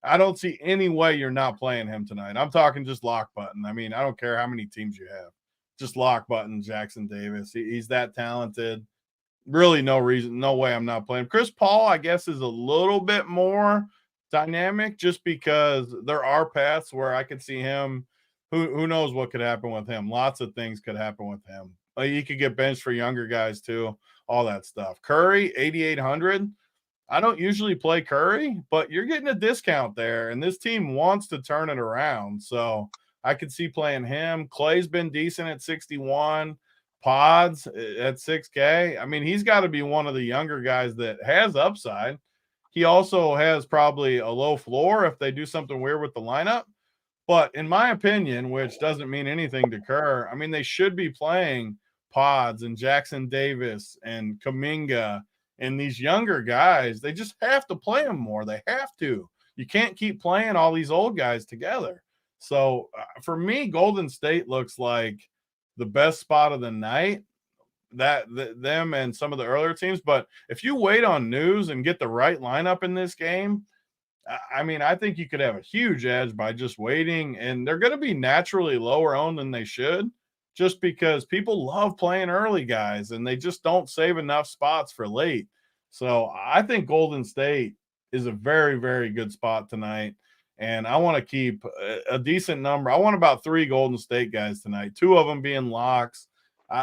[SPEAKER 2] I don't see any way you're not playing him tonight. I'm talking just lock button. I mean, I don't care how many teams you have. Just lock button Jackson Davis. He's that talented. Really no reason, no way I'm not playing. Chris Paul, I guess, is a little bit more dynamic just because there are paths where I could see him. Who knows what could happen with him? Lots of things could happen with him. He could get benched for younger guys too, all that stuff. Curry, 8,800. I don't usually play Curry, but you're getting a discount there, and this team wants to turn it around. So I could see playing him. Clay's been decent at 61. Pods at 6K. I mean, he's got to be one of the younger guys that has upside. He also has probably a low floor if they do something weird with the lineup. But in my opinion, which doesn't mean anything to Kerr, I mean, they should be playing Pods and Jackson Davis and Kuminga and these younger guys. They just have to play them more. They have to. You can't keep playing all these old guys together. So for me, Golden State looks like the best spot of the night, them and some of the earlier teams. But if you wait on news and get the right lineup in this game, I mean, I think you could have a huge edge by just waiting, and they're going to be naturally lower owned than they should just because people love playing early guys and they just don't save enough spots for late. So I think Golden State is a very, very good spot tonight. And I want to keep a decent number. I want about 3 Golden State guys tonight, 2 of them being locks.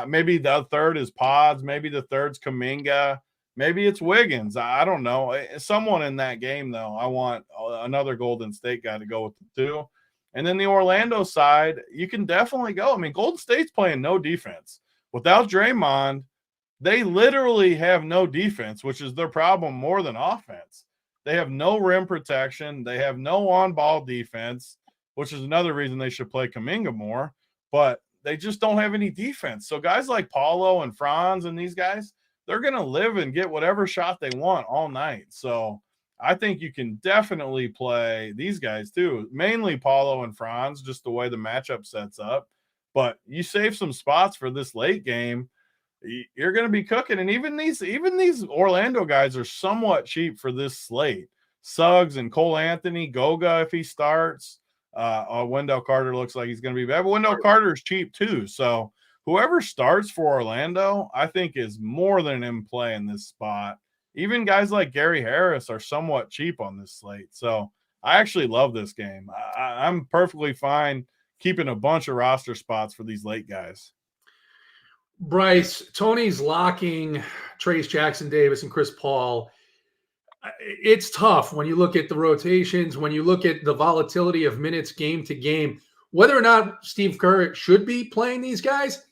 [SPEAKER 2] Maybe the third is Pods. Maybe the third's Kuminga. Maybe it's Wiggins. I don't know. Someone in that game, though. I want another Golden State guy to go with the 2. And then the Orlando side, you can definitely go. I mean, Golden State's playing no defense. Without Draymond, they literally have no defense, which is their problem more than offense. They have no rim protection. They have no on-ball defense, which is another reason they should play Kuminga more. But they just don't have any defense. So guys like Paulo and Franz and these guys, they're going to live and get whatever shot they want all night. So I think you can definitely play these guys too, mainly Paulo and Franz, just the way the matchup sets up. But you save some spots for this late game, you're going to be cooking. And even these Orlando guys are somewhat cheap for this slate. Suggs and Cole Anthony, Goga if he starts. Wendell Carter looks like he's going to be bad. But Wendell Carter is cheap too. So whoever starts for Orlando, I think is more than in play in this spot. Even guys like Gary Harris are somewhat cheap on this slate. So I actually love this game. I'm perfectly fine keeping a bunch of roster spots for these late guys.
[SPEAKER 1] Bryce, Tony's locking Trace Jackson-Davis and Chris Paul. It's tough when you look at the rotations, when you look at the volatility of minutes game to game, whether or not Steve Kerr should be playing these guys.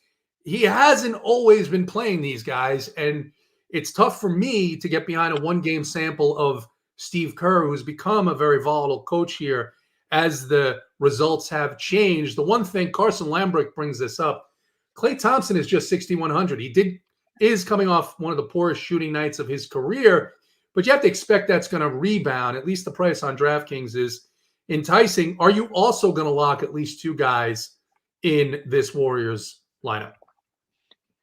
[SPEAKER 1] he hasn't always been playing these guys, and it's tough for me to get behind a one-game sample of Steve Kerr, who's become a very volatile coach here as the results have changed. The one thing, Carson Lambrick brings this up, Klay Thompson is just 6,100. Is coming off one of the poorest shooting nights of his career, but you have to expect that's going to rebound. At least the price on DraftKings is enticing. Are you also going to lock at least two guys in this Warriors lineup?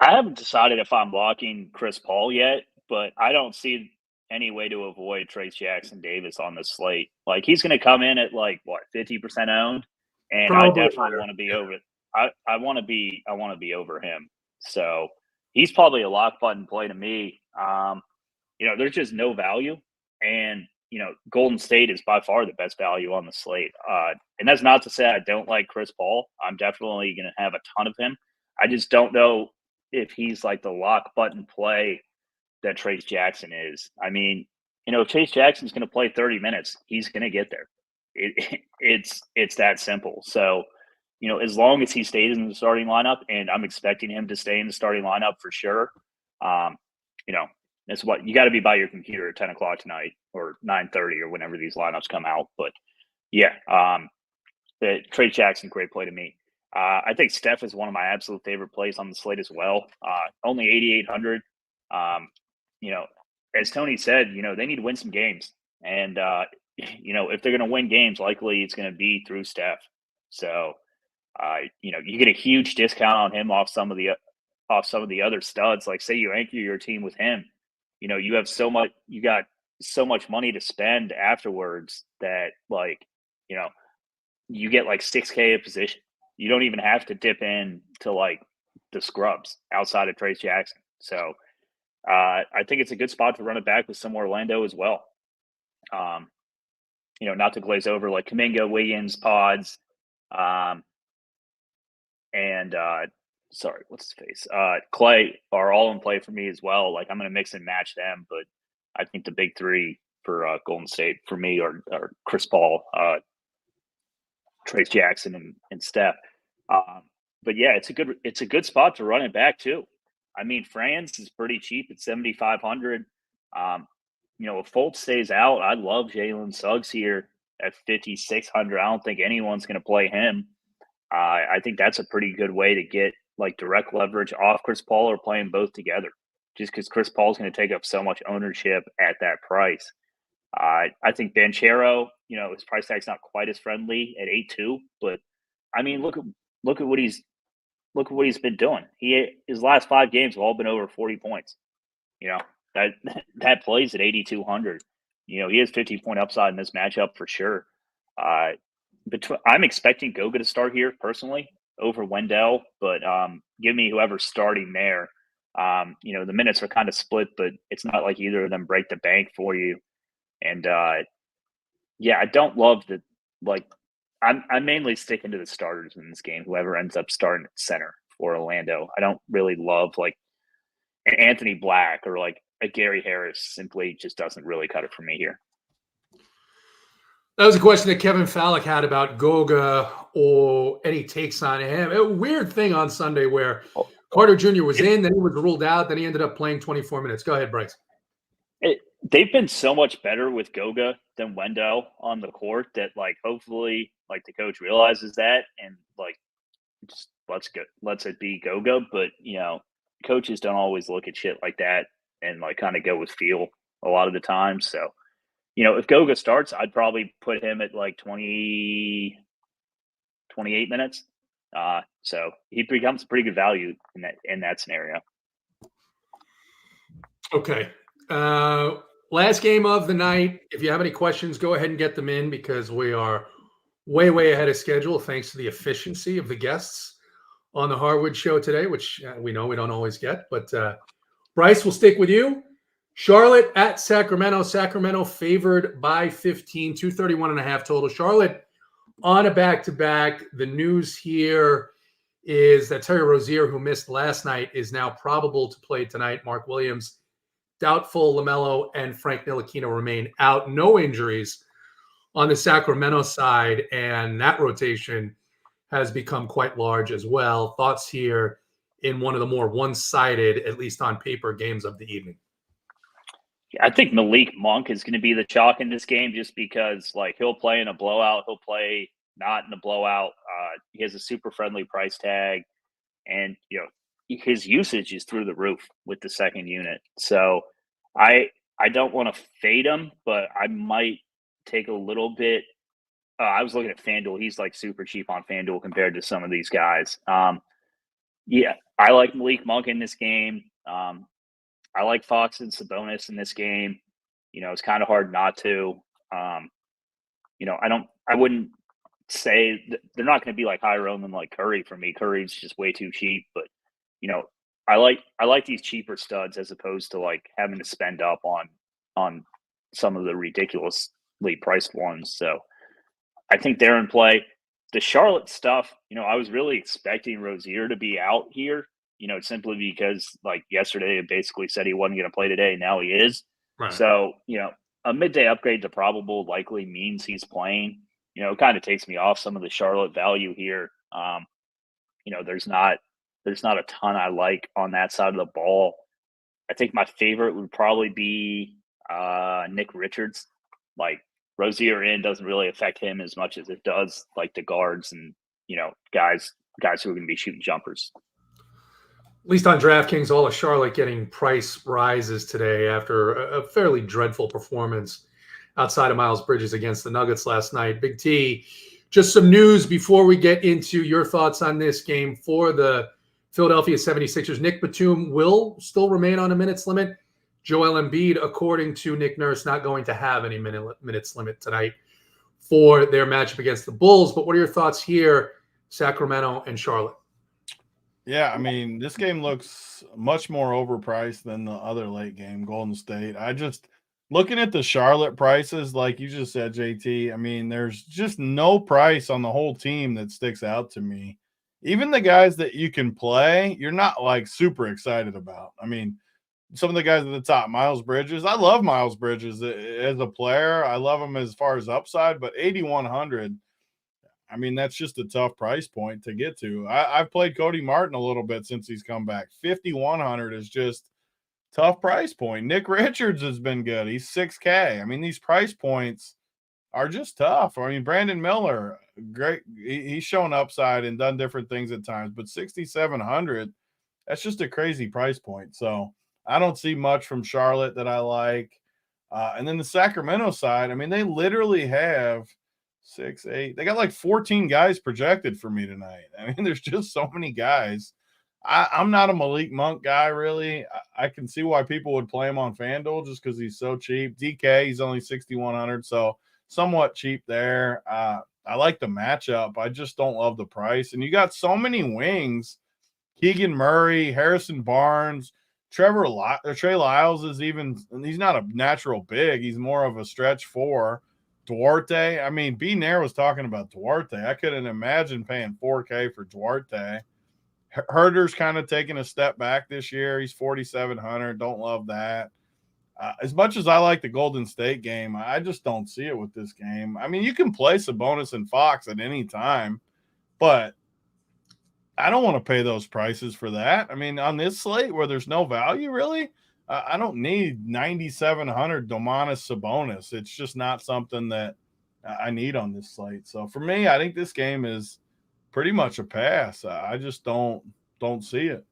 [SPEAKER 3] I haven't decided if I'm locking Chris Paul yet, but I don't see any way to avoid Trace Jackson Davis on the slate. Like, he's going to come in at 50% owned, and
[SPEAKER 1] Probably
[SPEAKER 3] I definitely want to be over. I want to be over him. So he's probably a lock button play to me. There's just no value, and Golden State is by far the best value on the slate. And that's not to say I don't like Chris Paul. I'm definitely going to have a ton of him. I just don't know if he's like the lock button play that Trace Jackson is. I mean, if Trace Jackson's going to play 30 minutes, he's going to get there. It's that simple. So, as long as he stays in the starting lineup, and I'm expecting him to stay in the starting lineup for sure, that's what you got to be by your computer at 10 o'clock tonight or 9:30 or whenever these lineups come out. But yeah, Trace Jackson, great play to me. I think Steph is one of my absolute favorite plays on the slate as well. Only 8,800. As Tony said, they need to win some games. And, if they're going to win games, likely it's going to be through Steph. So, you get a huge discount on him off some of the other studs. Like, say you anchor your team with him, you got so much money to spend afterwards that you get like 6K a position. You don't even have to dip in to the scrubs outside of Trace Jackson. So I think it's a good spot to run it back with some Orlando as well. Not to glaze over like Kuminga, Wiggins, Pods, and what's his face? Clay are all in play for me as well. Like, I'm going to mix and match them, but I think the big three for Golden State for me are Chris Paul, Trace Jackson, and Steph. But yeah, it's a good spot to run it back too. I mean, Franz is pretty cheap at 7,500. If Fultz stays out, I love Jalen Suggs here at 5,600. I don't think anyone's going to play him. I think that's a pretty good way to get direct leverage off Chris Paul or playing both together, just because Chris Paul's going to take up so much ownership at that price. I think Banchero, his price tag's not quite as friendly at 8.2, but I mean, look at what he's been doing. His last 5 games have all been over 40 points. That plays at 8,200. He has 50-point upside in this matchup for sure. I'm expecting Goga to start here personally over Wendell, but give me whoever's starting there. The minutes are kind of split, but it's not like either of them break the bank for you. And I don't love the I'm mainly sticking to the starters in this game. Whoever ends up starting at center for Orlando, I don't really love an Anthony Black or a Gary Harris. Simply just doesn't really cut it for me here.
[SPEAKER 1] That was a question that Kevin Fallick had about Goga or any takes on him. A weird thing on Sunday where Carter Jr. was in, then he was ruled out, then he ended up playing 24 minutes. Go ahead, Bryce.
[SPEAKER 3] They've been so much better with Goga than Wendell on the court that hopefully the coach realizes that and just let's it be Goga. But coaches don't always look at shit like that and kind of go with feel a lot of the time. So if Goga starts, I'd probably put him at 20, 28 minutes. So he becomes pretty good value in that scenario.
[SPEAKER 1] Okay. Last game of the night. If you have any questions, go ahead and get them in because we are way, way ahead of schedule thanks to the efficiency of the guests on the Hardwood show today, which we know we don't always get. But Bryce, will stick with you. Charlotte at Sacramento. Sacramento favored by 15, 231.5 total. Charlotte on a back-to-back. The news here is that Terry Rozier, who missed last night, is now probable to play tonight. Mark Williams doubtful. LaMelo and Frank Ntilikina remain out. No injuries on the Sacramento side, and that rotation has become quite large as well. Thoughts here in one of the more one-sided, at least on paper, games of the evening.
[SPEAKER 3] I think Malik Monk is going to be the chalk in this game just because, like, he'll play in a blowout. He'll play not in a blowout. He has a super friendly price tag. And, his usage is through the roof with the second unit. So I don't want to fade him, but I might take a little bit. I was looking at FanDuel. He's, like, super cheap on FanDuel compared to some of these guys. Yeah, I like Malik Monk in this game. I like Fox and Sabonis in this game. It's kind of hard not to. I wouldn't say they're not going to be like higher owned than like Curry for me. Curry's just way too cheap, but I like these cheaper studs as opposed to like having to spend up on some of the ridiculously priced ones. So I think they're in play. The Charlotte stuff, I was really expecting Rozier to be out here. Simply because like yesterday it basically said he wasn't going to play today. Now he is. Right. So, a midday upgrade to probable likely means he's playing. It kind of takes me off some of the Charlotte value here. There's not a ton I like on that side of the ball. I think my favorite would probably be Nick Richards. Like Rozier in doesn't really affect him as much as it does like the guards and, guys who are going to be shooting jumpers.
[SPEAKER 1] At least on DraftKings, all of Charlotte getting price rises today after a fairly dreadful performance outside of Miles Bridges against the Nuggets last night. Big T, just some news before we get into your thoughts on this game for the Philadelphia 76ers. Nick Batum will still remain on a minutes limit. Joel Embiid, according to Nick Nurse, not going to have any minutes limit tonight for their matchup against the Bulls. But what are your thoughts here, Sacramento and Charlotte?
[SPEAKER 2] Yeah, I mean, this game looks much more overpriced than the other late game, Golden State. Looking at the Charlotte prices, like you just said, JT, I mean, there's just no price on the whole team that sticks out to me. Even the guys that you can play, you're not like super excited about. I mean, some of the guys at the top, Miles Bridges, I love Miles Bridges as a player. I love him as far as upside, but 8,100. I mean, that's just a tough price point to get to. I've played Cody Martin a little bit since he's come back. 5,100 is just tough price point. Nick Richards has been good. He's 6K. I mean, these price points are just tough. I mean, Brandon Miller, great. He's shown upside and done different things at times, but 6,700, that's just a crazy price point. So I don't see much from Charlotte that I like. And then the Sacramento side, I mean, they literally have 6, 8. They got like 14 guys projected for me tonight. I mean, there's just so many guys. I'm not a Malik Monk guy, really. I can see why people would play him on FanDuel just because he's so cheap. DK, he's only 6,100, so somewhat cheap there. I like the matchup. I just don't love the price. And you got so many wings. Keegan Murray, Harrison Barnes, Trey Lyles he's not a natural big. He's more of a stretch 4. Duarte, I mean, B. Nair was talking about Duarte. I couldn't imagine paying $4K for Duarte. Herder's kind of taking a step back this year. He's 4,700. Don't love that. As much as I like the Golden State game, I just don't see it with this game. I mean, you can play Sabonis and Fox at any time, but I don't want to pay those prices for that. I mean, on this slate where there's no value, really, I don't need 9,700 Domantas Sabonis. It's just not something that I need on this slate. So for me, I think this game is pretty much a pass. I just don't see it.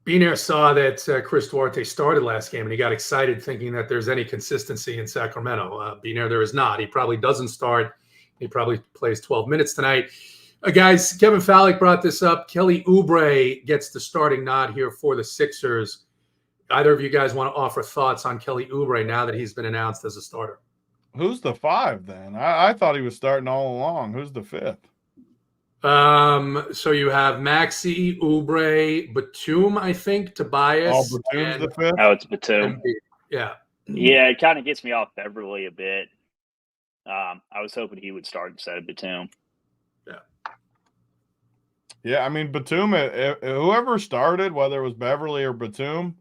[SPEAKER 1] Binair saw that Chris Duarte started last game, and he got excited thinking that there's any consistency in Sacramento. Binair, there is not. He probably doesn't start. He probably plays 12 minutes tonight. Guys, Kevin Fallick brought this up. Kelly Oubre gets the starting nod here for the Sixers. Either of you guys want to offer thoughts on Kelly Oubre now that he's been announced as a starter?
[SPEAKER 2] Who's the 5 then? I thought he was starting all along. Who's the 5th?
[SPEAKER 1] So you have Maxey, Oubre, Batum, I think, Tobias.
[SPEAKER 2] Oh, Batum's the 5th?
[SPEAKER 3] Oh, it's Batum.
[SPEAKER 1] Yeah.
[SPEAKER 3] Yeah, it kind of gets me off Beverly a bit. I was hoping he would start instead of Batum.
[SPEAKER 2] Yeah, I mean, Batum, whoever started, whether it was Beverly or Batum,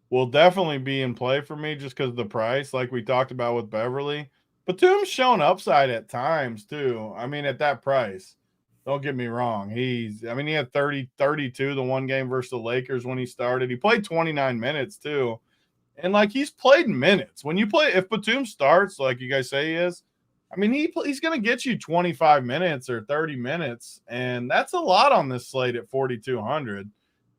[SPEAKER 2] will definitely be in play for me just because of the price, like we talked about with Beverly. Batum's shown upside at times, too. I mean, at that price. Don't get me wrong. He had 32 the one game versus the Lakers when he started. He played 29 minutes too. And like he's played minutes. When you play, if Batum starts, like you guys say he is, I mean, he's going to get you 25 minutes or 30 minutes. And that's a lot on this slate at 4,200.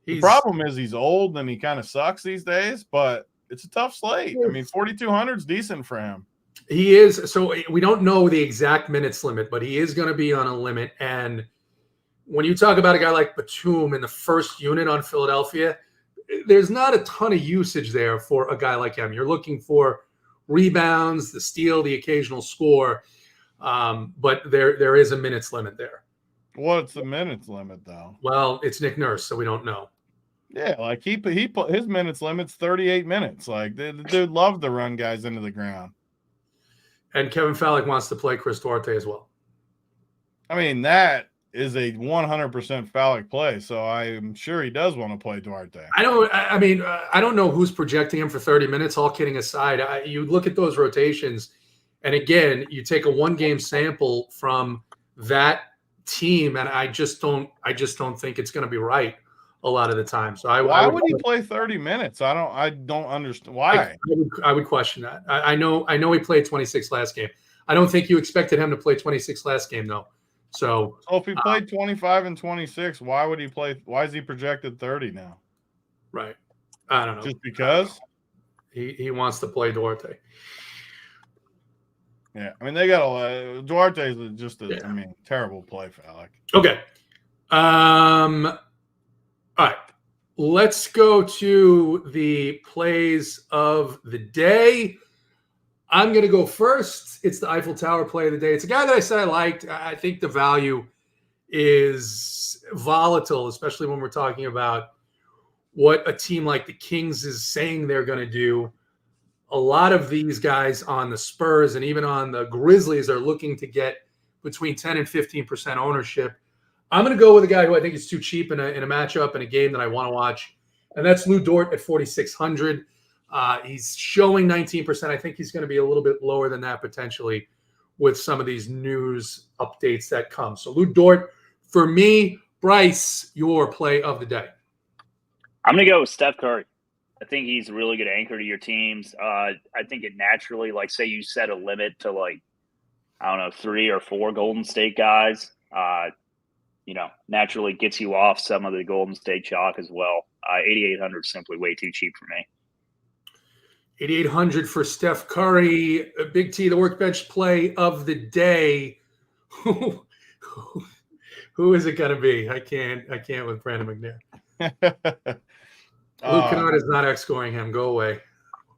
[SPEAKER 2] The problem is he's old and he kind of sucks these days, but it's a tough slate. I mean, 4,200 is decent for him.
[SPEAKER 1] He is. So we don't know the exact minutes limit, but he is going to be on a limit. And when you talk about a guy like Batum in the first unit on Philadelphia, there's not a ton of usage there for a guy like him. You're looking for rebounds, the steal, the occasional score, but there is a minutes limit there.
[SPEAKER 2] What's the minutes limit, though?
[SPEAKER 1] Well, it's Nick Nurse, so we don't know.
[SPEAKER 2] Yeah, like he put his minutes limit's 38 minutes. Like the dude loved to run guys into the ground.
[SPEAKER 1] And Kevin Fallick wants to play Chris Duarte as well.
[SPEAKER 2] I mean, that is a 100% Fallick play, so I'm sure he does want to play Duarte.
[SPEAKER 1] I don't know who's projecting him for 30 minutes, all kidding aside. You look at those rotations, and again, you take a one-game sample from that team, and I just don't think it's going to be right a lot of the time. So
[SPEAKER 2] why would he play 30 minutes? I don't understand why.
[SPEAKER 1] I would question that. I know he played 26 last game. I don't think you expected him to play 26 last game though. So
[SPEAKER 2] if he played 25 and 26, why would he play? Why is he projected 30 now?
[SPEAKER 1] Right. I don't know.
[SPEAKER 2] Just because
[SPEAKER 1] he wants to play Duarte.
[SPEAKER 2] Yeah, I mean they got Duarte is just terrible play for Alec.
[SPEAKER 1] Okay. All right, let's go to the plays of the day. I'm going to go first. It's the Eiffel Tower play of the day. It's a guy that I said I liked. I think the value is volatile, especially when we're talking about what a team like the Kings is saying they're going to do. A lot of these guys on the Spurs and even on the Grizzlies are looking to get between 10 and 15% ownership. I'm going to go with a guy who I think is too cheap in a matchup in a game that I want to watch, and that's Lou Dort at 4,600. He's showing 19%. I think he's going to be a little bit lower than that potentially with some of these news updates that come. So Lou Dort, for me. Bryce, your play of the day.
[SPEAKER 3] I'm going to go with Steph Curry. I think he's a really good anchor to your teams. I think it naturally, like say you set a limit to 3 or 4 Golden State guys, naturally gets you off some of the Golden State chalk as well. 8,800 is simply way too cheap for me.
[SPEAKER 1] 8,800 for Steph Curry. Big T, the workbench play of the day. Who is it going to be? I can't with Brandon McNair. Luke Kennard is not outscoring him. Go away.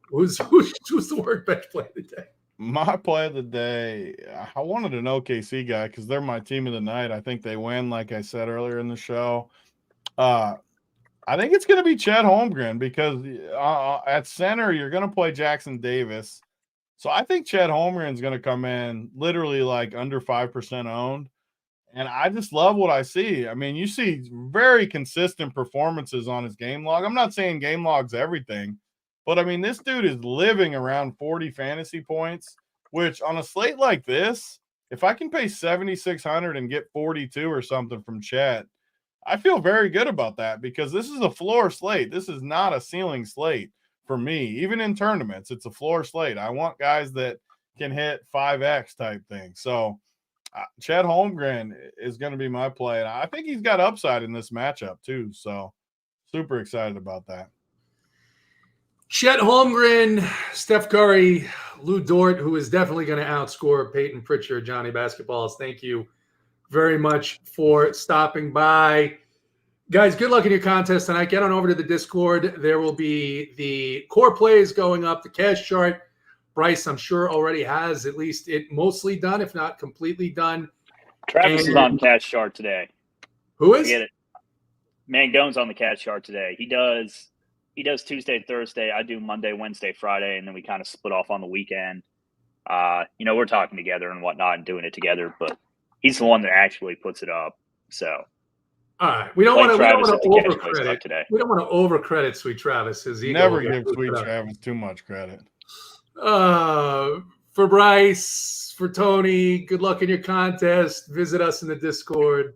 [SPEAKER 1] Who's the workbench play of the day?
[SPEAKER 2] My play of the day, I wanted an OKC guy because they're my team of the night. I think they win, like I said earlier in the show. I think it's going to be Chet Holmgren because at center, you're going to play Jackson Davis. So I think Chet Holmgren is going to come in literally like under 5% owned. And I just love what I see. I mean, you see very consistent performances on his game log. I'm not saying game log's everything, but I mean, this dude is living around 40 fantasy points, which on a slate like this, if I can pay 7,600 and get 42 or something from Chet, I feel very good about that because this is a floor slate. This is not a ceiling slate for me. Even in tournaments, it's a floor slate. I want guys that can hit 5X type thing. So Chet Holmgren is going to be my play. And I think he's got upside in this matchup too. So super excited about that.
[SPEAKER 1] Chet Holmgren, Steph Curry, Lou Dort, who is definitely going to outscore Peyton Pritchard, Johnny Basketballs. Thank you very much for stopping by. Guys, good luck in your contest tonight. Get on over to the Discord. There will be the core plays going up, the cash chart. Bryce, I'm sure, already has at least it mostly done, if not completely done.
[SPEAKER 3] Travis is on cash chart today.
[SPEAKER 1] Who is?
[SPEAKER 3] I get it. Mangone's on the cash chart today. He does Tuesday, Thursday. I do Monday, Wednesday, Friday, and then we kind of split off on the weekend. We're talking together and whatnot and doing it together, but he's the one that actually puts it up. So,
[SPEAKER 1] all right, we don't want to overcredit Sweet Travis. His ego.
[SPEAKER 2] Never give Sweet Travis too much credit.
[SPEAKER 1] For For Bryce, for Tony, good luck in your contest. Visit us in the Discord.